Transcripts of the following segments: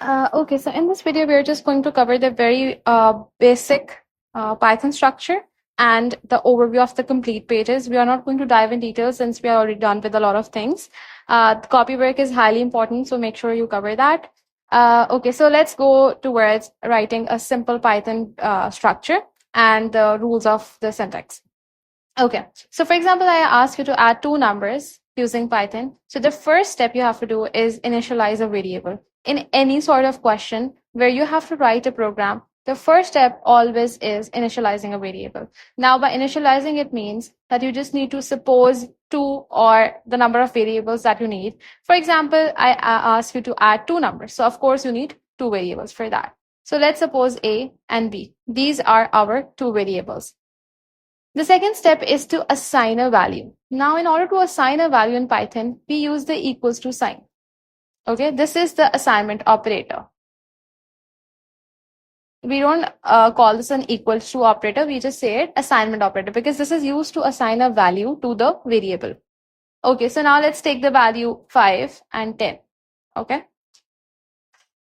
Okay, so in this video, we're just going to cover the very basic Python structure and the overview of the complete pages. We are not going to dive in detail since we are already done with a lot of things. The copy work is highly important, so make sure you cover that. Okay, so let's go towards writing a simple Python structure and the rules of the syntax. Okay, so for example, I ask you to add two numbers using Python. So the first step you have to do is initialize a variable. In any sort of question where you have to write a program, the first step always is initializing a variable. Now, by initializing, it means that you just need to suppose two or the number of variables that you need. For example, I ask you to add two numbers. So of course, you need two variables for that. So let's suppose A and B. These are our two variables. The second step is to assign a value. Now, in order to assign a value in Python, we use the equals to sign. Okay, this is the assignment operator. We don't call this an equals to operator. We just say it assignment operator because this is used to assign a value to the variable. Okay, so now let's take the value 5 and 10. Okay.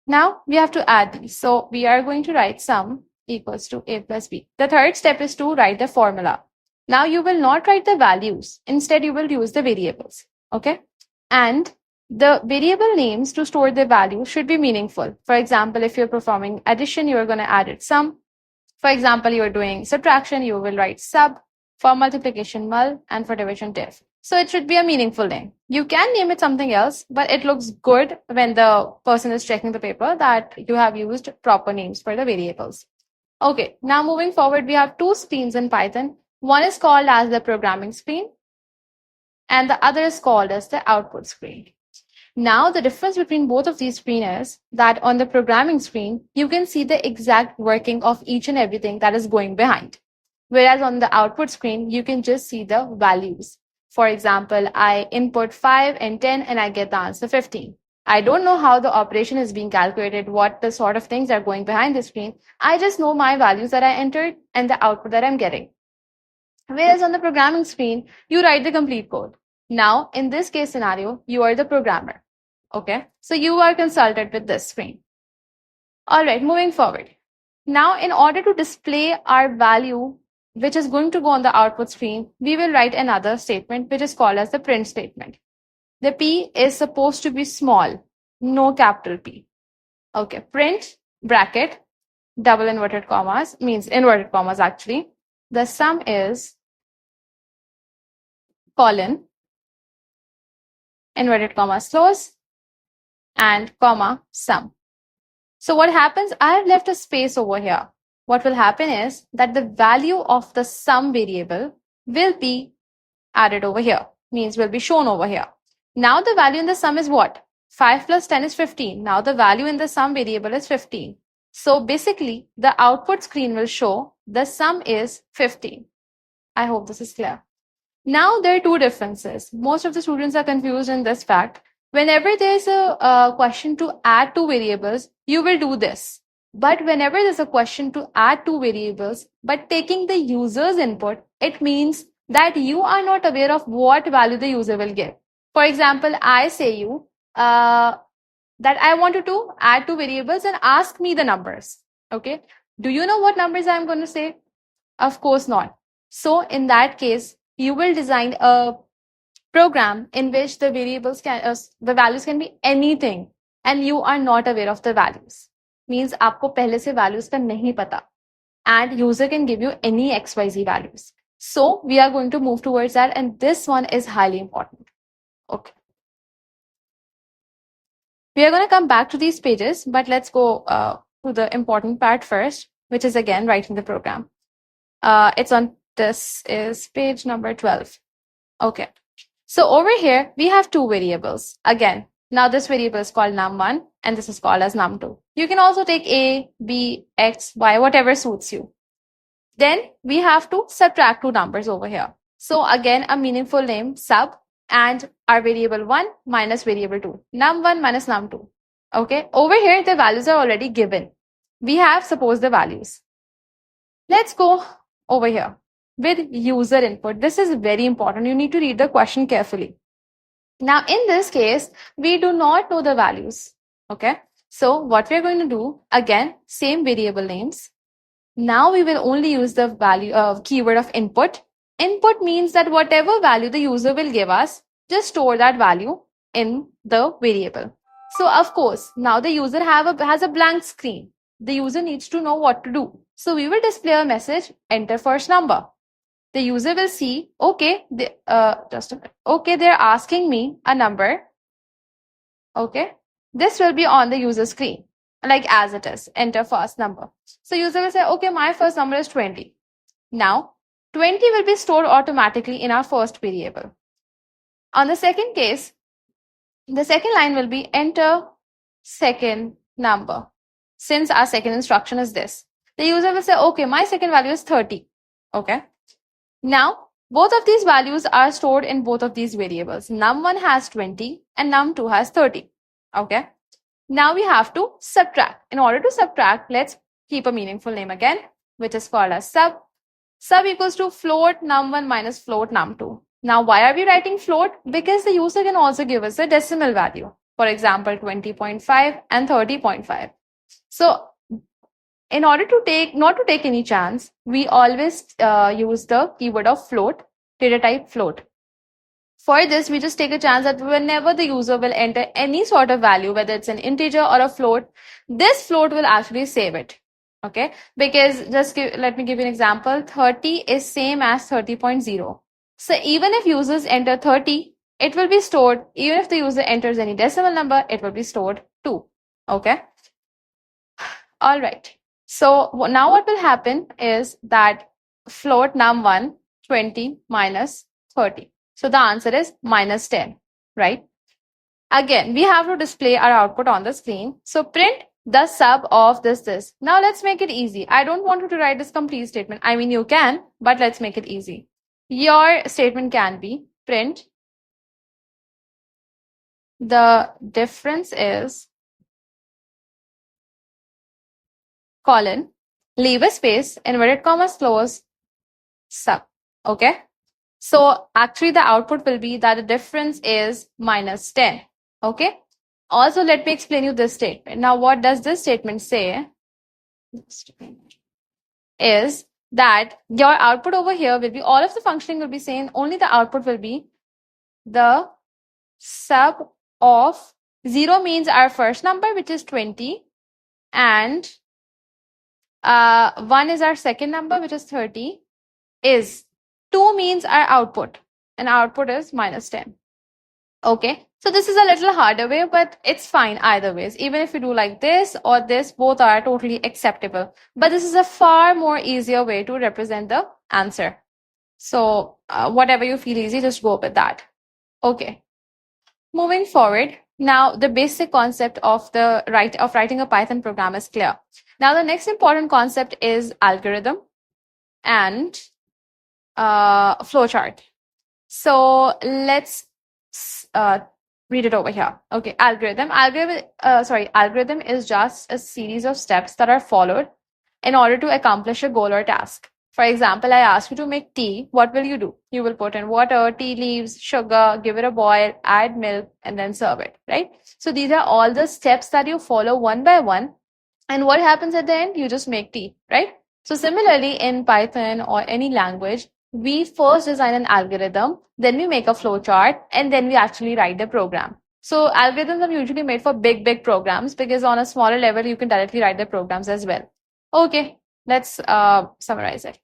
Now we have to add these. So we are going to write sum equals to a plus b. The third step is to write the formula. Now you will not write the values. Instead, you will use the variables. Okay. And the variable names to store the value should be meaningful. For example, if you're performing addition, you're going to add it sum. For example, you're doing subtraction, you will write sub. For multiplication, mul, and for division, div. So it should be a meaningful name. You can name it something else, but it looks good when the person is checking the paper that you have used proper names for the variables. Okay, now moving forward, we have two screens in Python. One is called as the programming screen, and the other is called as the output screen. Now, the difference between both of these screens is that on the programming screen, you can see the exact working of each and everything that is going behind. Whereas on the output screen, you can just see the values. For example, I input 5 and 10 and I get the answer 15. I don't know how the operation is being calculated, what the sort of things are going behind the screen. I just know my values that I entered and the output that I'm getting. Whereas on the programming screen, you write the complete code. Now, in this case scenario, you are the programmer. Okay, so you are consulted with this screen. All right, moving forward. Now, in order to display our value, which is going to go on the output screen, we will write another statement, which is called as the print statement. The P is supposed to be small, no capital P. Okay, print, bracket, double inverted commas, means inverted commas actually. The sum is colon, inverted commas close, and comma sum. So what happens, I have left a space over here. What will happen is that the value of the sum variable will be added over here, means will be shown over here. Now the value in the sum is what? 5 plus 10 is 15. Now the value in the sum variable is 15. So basically, the output screen will show the sum is 15. I hope this is clear. Now there are two differences. Most of the students are confused in this fact. Whenever there's a question to add two variables, you will do this. But whenever there's a question to add two variables, but taking the user's input, it means that you are not aware of what value the user will give. For example, I say you that I wanted to add two variables and ask me the numbers. Okay. Do you know what numbers I'm going to say? Of course not. So in that case, you will design a program in which the variables can, the values can be anything, and you are not aware of the values. Means आपको पहले से values का नहीं पता, and user can give you any XYZ values. So we are going to move towards that, and this one is highly important. Okay. We are going to come back to these pages, but let's go to the important part first, which is again writing the program. It's on, this is page number 12. Okay. So over here, we have two variables. Again, now this variable is called num1 and this is called as num2. You can also take a, b, x, y, whatever suits you. Then we have to subtract two numbers over here. So again, a meaningful name, sub, and our variable 1 minus variable 2. Num1 minus num2. Okay, over here, the values are already given. We have, suppose, the values. Let's go over here with user input. This is very important. You need to read the question carefully. Now, in this case, we do not know the values. Okay, So what we're going to do, again, same variable names. Now we will only use the value keyword of input. Input means that whatever value the user will give us, just store that value in the variable. So of course, now the user has a blank screen. The user needs to know what to do. So we will display a message, enter first number. The user will see, okay, okay, they're asking me a number. Okay, this will be on the user screen, like as it is, enter first number. So user will say, okay, my first number is 20. Now, 20 will be stored automatically in our first variable. On the second case, the second line will be enter second number. Since our second instruction is this, the user will say, okay, my second value is 30. Okay. Now, both of these values are stored in both of these variables. Num1 has 20 and num2 has 30. Okay. Now we have to subtract. In order to subtract, let's keep a meaningful name again, which is called as sub. Sub equals to float num1 minus float num2. Now, why are we writing float? Because the user can also give us a decimal value. For example, 20.5 and 30.5. So, in order to not to take any chance, we always use the keyword of float, data type float. For this, we just take a chance that whenever the user will enter any sort of value, whether it's an integer or a float, this float will actually save it. Okay, because let me give you an example. 30 is same as 30.0. So even if users enter 30, it will be stored. Even if the user enters any decimal number, it will be stored too. Okay. All right. So now what will happen is that float num1 20 minus 30. So the answer is minus 10, right? Again, we have to display our output on the screen. So print the sub of this. Now let's make it easy. I don't want you to write this complete statement. I mean, you can, but let's make it easy. Your statement can be print the difference is colon, leave a space, inverted commas, close, sub. Okay. So actually the output will be that the difference is minus 10. Okay. Also, let me explain you this statement. Now, what does this statement say? Is that your output over here will be, all of the functioning will be same, only the output will be the sub of 0 means our first number, which is 20, and 1 is our second number, which is 30, is 2 means our output, and our output is minus 10. Okay, so this is a little harder way, but it's fine either ways. Even if you do like this or this, both are totally acceptable. But this is a far more easier way to represent the answer. So whatever you feel easy, just go with that. Okay, moving forward. Now, the basic concept of writing a Python program is clear. Now, the next important concept is algorithm and flowchart. So let's read it over here. Okay, algorithm is just a series of steps that are followed in order to accomplish a goal or task. For example, I ask you to make tea. What will you do? You will put in water, tea leaves, sugar, give it a boil, add milk, and then serve it, right? So these are all the steps that you follow one by one. And what happens at the end? You just make tea, right? So similarly, in Python or any language, we first design an algorithm, then we make a flowchart, and then we actually write the program. So algorithms are usually made for big programs, because on a smaller level, you can directly write the programs as well. Okay, let's summarize it.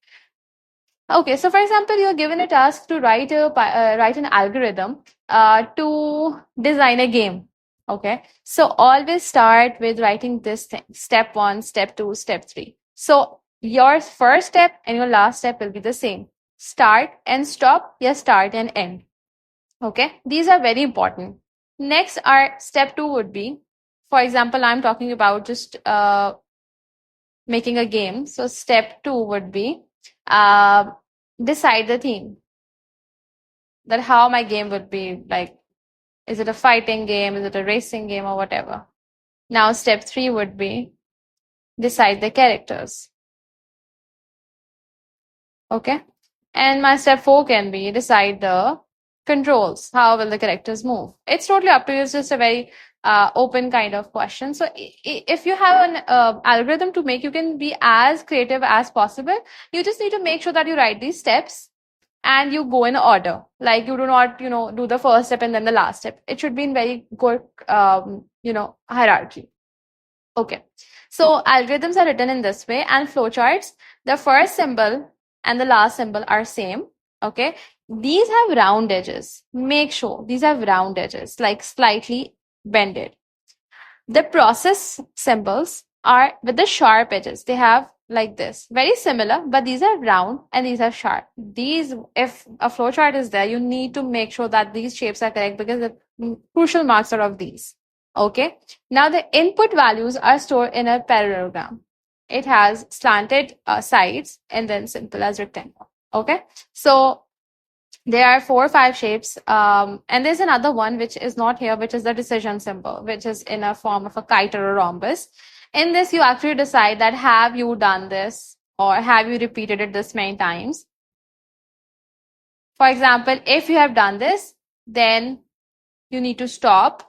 Okay, so for example, you're given a task to write an algorithm to design a game. Okay, so always start with writing this thing: step 1, step 2, step 3. So your first step and your last step will be the same. Start and stop, yeah, start and end. Okay, these are very important. Next, our step 2 would be, for example, I'm talking about just making a game. So step 2 would be decide the theme, that how my game would be like. Is it a fighting game? Is it a racing game, or whatever? Now, step 3 would be decide the characters. Okay. And my step 4 can be decide the controls. How will the characters move? It's totally up to you. It's just a very open kind of question. So if you have an algorithm to make, you can be as creative as possible. You just need to make sure that you write these steps and you go in order. Like you do not, do the first step and then the last step. It should be in very good, hierarchy. Okay. So algorithms are written in this way, and flowcharts, the first symbol and the last symbol are same. Okay. These have round edges. Make sure these have round edges, like slightly bended. The process symbols are with the sharp edges. They have like this, very similar, but these are round and these are sharp. These, if a flowchart is there, you need to make sure that these shapes are correct because the crucial marks are of these. Okay. Now the input values are stored in a parallelogram. It has slanted sides and then simple as rectangle. Okay. So there are 4 or 5 shapes. And there's another one which is not here, which is the decision symbol, which is in a form of a kite or a rhombus. In this, you actually decide that have you done this or have you repeated it this many times. For example, if you have done this, then you need to stop.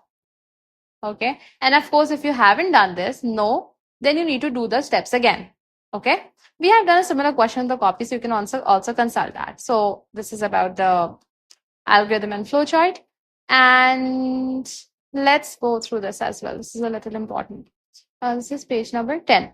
Okay. And of course, if you haven't done this, no, then you need to do the steps again. Okay. We have done a similar question in the copy, so you can also consult that. So this is about the algorithm and flowchart. And let's go through this as well. This is a little important. This is page number 10.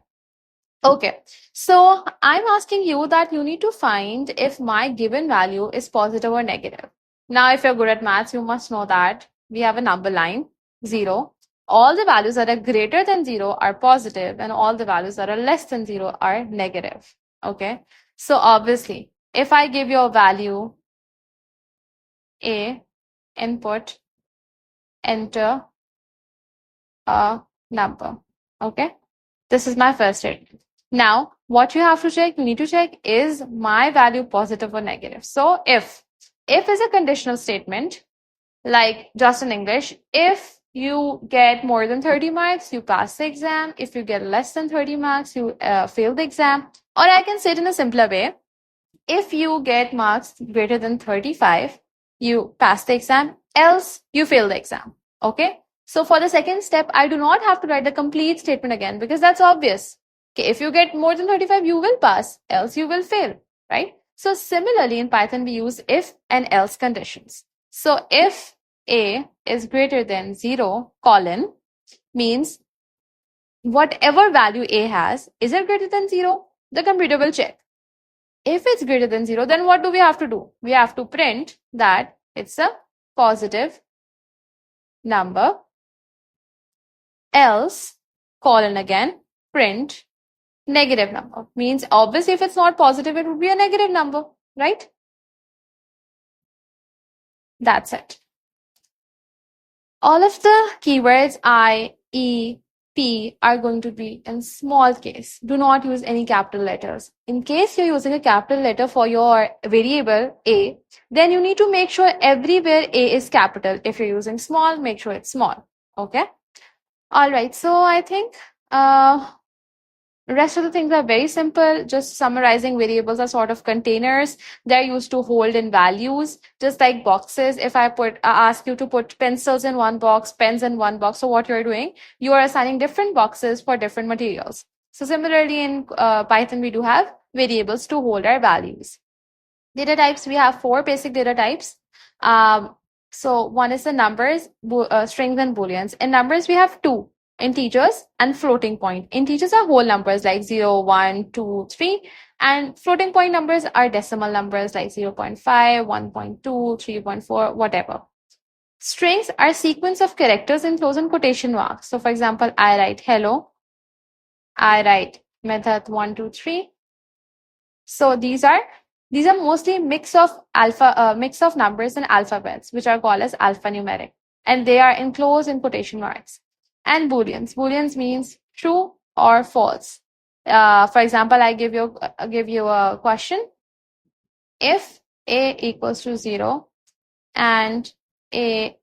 Okay, so I'm asking you that you need to find if my given value is positive or negative. Now, if you're good at maths, you must know that we have a number line, 0. All the values that are greater than 0 are positive, and all the values that are less than 0 are negative. Okay, so obviously, if I give you a value A, input, enter a number. Okay, this is my first statement. Now, what you have to check, you need to check, is my value positive or negative? So if is a conditional statement, like just in English, if you get more than 30 marks, you pass the exam. If you get less than 30 marks, you fail the exam. Or I can say it in a simpler way. If you get marks greater than 35, you pass the exam, else you fail the exam. Okay? So for the second step, I do not have to write the complete statement again because that's obvious. Okay, if you get more than 35, you will pass, else you will fail, right? So similarly in Python, we use if and else conditions. So if A is greater than 0, colon, means whatever value A has, is it greater than 0? The computer will check. If it's greater than 0, then what do we have to do? We have to print that it's a positive number, else, colon again, print negative number. Means obviously if it's not positive, it would be a negative number, right? That's it. All of the keywords I, E, P are going to be in small case. Do not use any capital letters. In case you're using a capital letter for your variable A, then you need to make sure everywhere A is capital. If you're using small, make sure it's small. Okay? All right. So I think the rest of the things are very simple. Just summarizing, variables are sort of containers. They're used to hold in values, just like boxes. If I ask you to put pencils in one box, pens in one box, so what you're doing, you are assigning different boxes for different materials. So similarly in Python, we do have variables to hold our values. Data types, we have 4 basic data types. So one is the numbers, strings and booleans. In numbers, we have 2. Integers and floating point. Integers are whole numbers like 0, 1, 2, 3. And floating point numbers are decimal numbers like 0.5, 1.2, 3.4, whatever. Strings are sequence of characters enclosed in quotation marks. So for example, I write hello. I write method 1, 2, 3. So these are mostly mix of numbers and alphabets, which are called as alphanumeric. And they are enclosed in quotation marks. And booleans. Booleans means true or false. For example, I give you a question. If A equals to 0 and if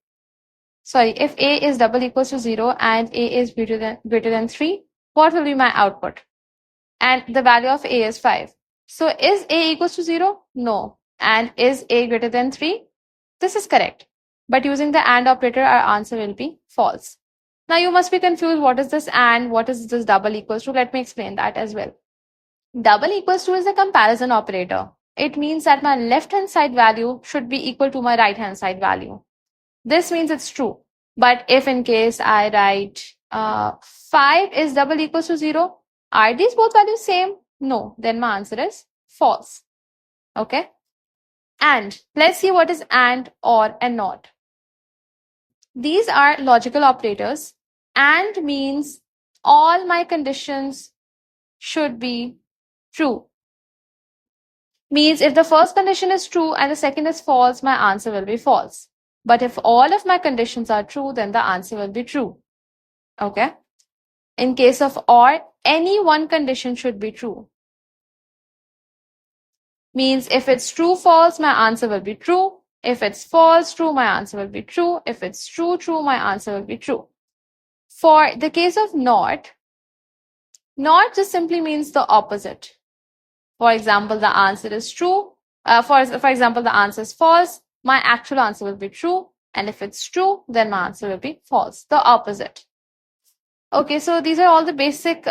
A is double equals to 0 and A is greater than 3, what will be my output? And the value of A is 5. So is A equals to 0? No. And is A greater than 3? This is correct. But using the AND operator, our answer will be false. Now you must be confused, what is this and what is this double equals to? Let me explain that as well. Double equals to is a comparison operator. It means that my left hand side value should be equal to my right hand side value. This means it's true. But if in case I write 5 is double equals to 0, are these both values same? No, then my answer is false. Okay. And let's see what is and, or, and not. These are logical operators. And means all my conditions should be true. Means if the first condition is true and the second is false, my answer will be false. But if all of my conditions are true, then the answer will be true. Okay. In case of or, any one condition should be true. Means if it's true, false, my answer will be true. If it's false, true, my answer will be true. If it's true, true, my answer will be true. For the case of not just simply means the opposite. For example, the answer is true. For example, the answer is false. My actual answer will be true. And if it's true, then my answer will be false. The opposite. Okay, so these are all the basic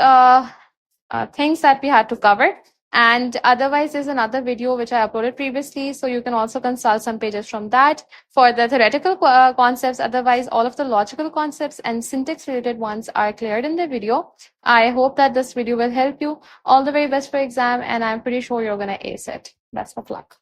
things that we had to cover. And otherwise, there's another video which I uploaded previously. So you can also consult some pages from that for the theoretical concepts. Otherwise, all of the logical concepts and syntax related ones are cleared in the video. I hope that this video will help you. All the very best for exam. And I'm pretty sure you're going to ace it. Best of luck.